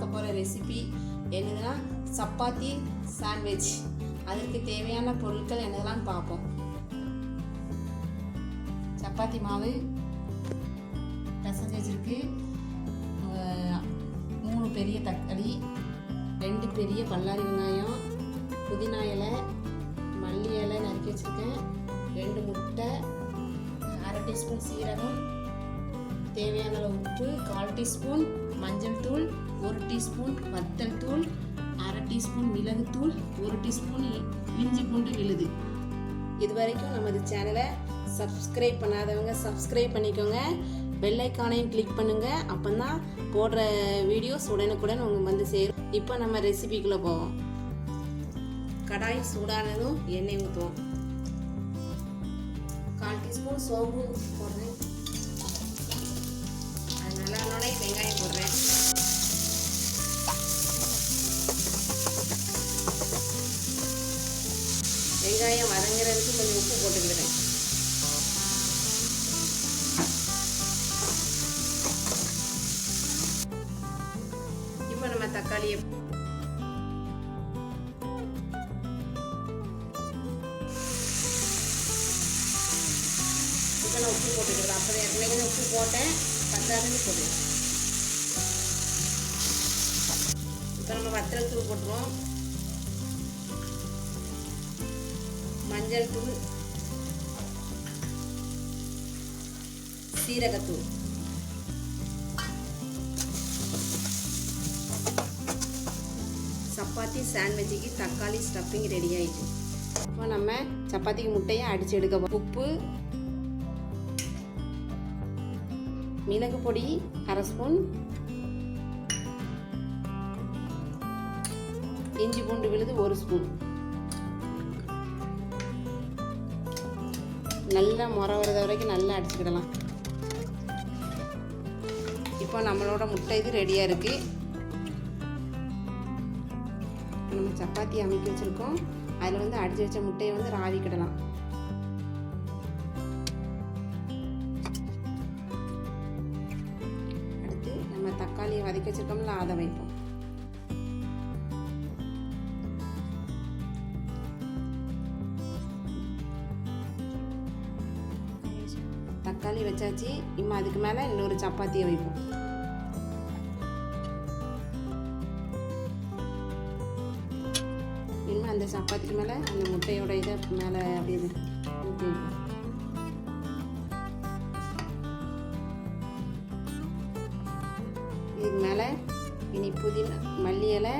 பார்க்க போகிற ரெசிபி என்னதுன்னா சப்பாத்தி சாண்ட்விச். அதுக்கு தேவையான பொருட்கள் என்னதெல்லாம் பார்ப்போம். சப்பாத்தி மாவு பிசைஞ்சு வச்சுருக்கு, 3 பெரிய தக்காளி, 2 பெரிய பல்லாரி வெங்காயம், புதினா இலை, மல்லி இலை நறுக்கி வச்சுருக்கேன், 2 முட்டை, 1/2 டீஸ்பூன் சீரகம், தேவையான உப்பு, 1/4 டீஸ்பூன் மஞ்சள் தூள், 1 டீஸ்பூன் வத்தல் தூள், 1/2 டீஸ்பூன் மிளகுத்தூள், 1 டீஸ்பூன் இஞ்சி பூண்டு விழுது. இது வரைக்கும் நமது சேனலை சப்ஸ்கிரைப் பண்ணாதவங்க சப்ஸ்கிரைப் பண்ணிக்கோங்க, பெல் ஐக்கானையும் கிளிக் பண்ணுங்கள். அப்போ தான் போடுற வீடியோஸ் உடனுக்குடன் உங்களுக்கு வந்து சேரும். இப்போ நம்ம ரெசிபிக்குள்ளே போவோம். கடாய் சூடானதும் எண்ணெய் ஊற்றுவோம். 1/4 டீஸ்பூன் சோம்பு போடுறேன். அது நல்லா வெங்காயம் போடுறேன். வெங்காயம் வதங்குறதுக்கு கொஞ்சம் உப்பு போட்டுக்கிறேன். இப்போ நம்ம தக்காளியை உப்பு போட்டுக்கிறேன். அப்போ ஏற்கனவே உப்பு போட்டேன், பத்தாதுன்னு போட்டுக்கிறேன். இப்போ நம்ம வத்தல் தூள் போட்டுருவோம், மஞ்சள் தூள், சீரகத்தூள், சப்பாத்தி சாண்ட்விச்சுக்கு தக்காளி ஸ்டஃபிங் ரெடி ஆயிடுச்சு. இப்போ நம்ம சப்பாத்திக்கு முட்டையை அடித்து எடுக்க உப்பு, மிளகு பொடி 1/2 ஸ்பூன், இஞ்சி பூண்டு விழுது 1 ஸ்பூன், நல்லா முறை வரது வரைக்கும் நல்லா அடிச்சுக்கிடலாம். இப்போ நம்மளோட முட்டை இது ரெடியாக இருக்குது. நம்ம சப்பாத்தி அமைக்க வச்சுருக்கோம், அதில் அடித்து வச்ச முட்டையை ராவிக்கிடலாம். அடுத்து நம்ம தக்காளியை வதக்கி வச்சுருக்கோம்ல, அதை வைப்போம். தக்காளி வச்சாச்சு. இம்மா அதுக்கு மேலே இன்னொரு சப்பாத்தியை வைப்போம். இனிமே அந்த சப்பாத்திக்கு மேலே அந்த முட்டையோட இதை மேலே அப்படியே ஊற்றி வைப்போம். இதுக்கு மேலே இனி புதினா, மல்லி இலை,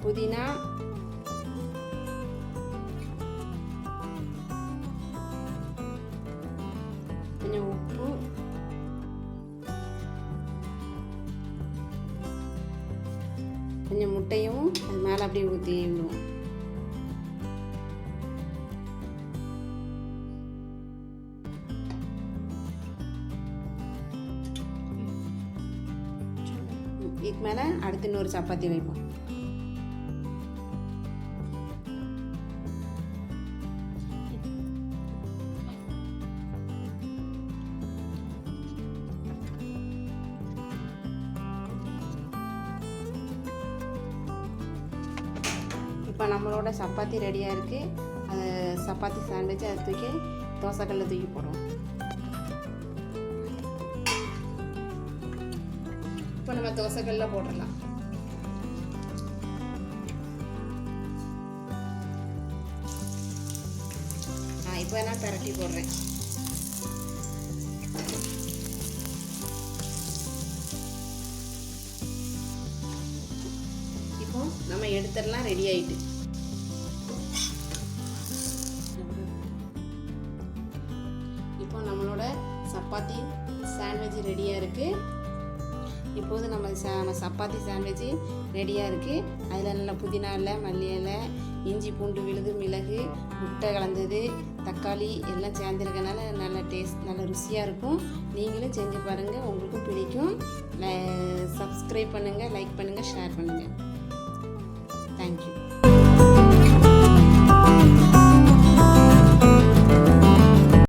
புதினா, கொஞ்சம் உப்பு, கொஞ்சம் முட்டையும் அது மேலே அப்படியே ஊற்றி விடுவோம். இதுக்கு மேலே அடுத்து இன்னொரு சப்பாத்தி வைப்போம். இப்போ நம்மளோட சப்பாத்தி ரெடியாக இருக்குது. சப்பாத்தி சாண்ட்விச் அதை தூக்கி தோசைக்கல்ல தூக்கி போடுறோம். இப்போ நம்ம தோசைக்கல்ல போட்டுடலாம். இப்போ நான் பரட்டி போடுறேன். இப்போ நம்ம எடுத்துடலாம், ரெடி ஆயிட்டு. இப்போ நம்மளோட சப்பாத்தி சாண்ட்விச் ரெடியாக இருக்குது. இப்போது நம்ம சப்பாத்தி சாண்ட்விட்சு ரெடியாக இருக்குது. அதில் நல்லா புதினா இலை, மல்லி இலை, இஞ்சி பூண்டு விழுது, மிளகு, முட்டை கலந்தது, தக்காளி எல்லாம் சேர்ந்துருக்கனால நல்ல டேஸ்ட், நல்ல ருசியாக இருக்கும். நீங்களும் செஞ்சு பாருங்கள், உங்களுக்கும் பிடிக்கும். சப்ஸ்கிரைப் பண்ணுங்கள், லைக் பண்ணுங்கள், ஷேர் பண்ணுங்கள்.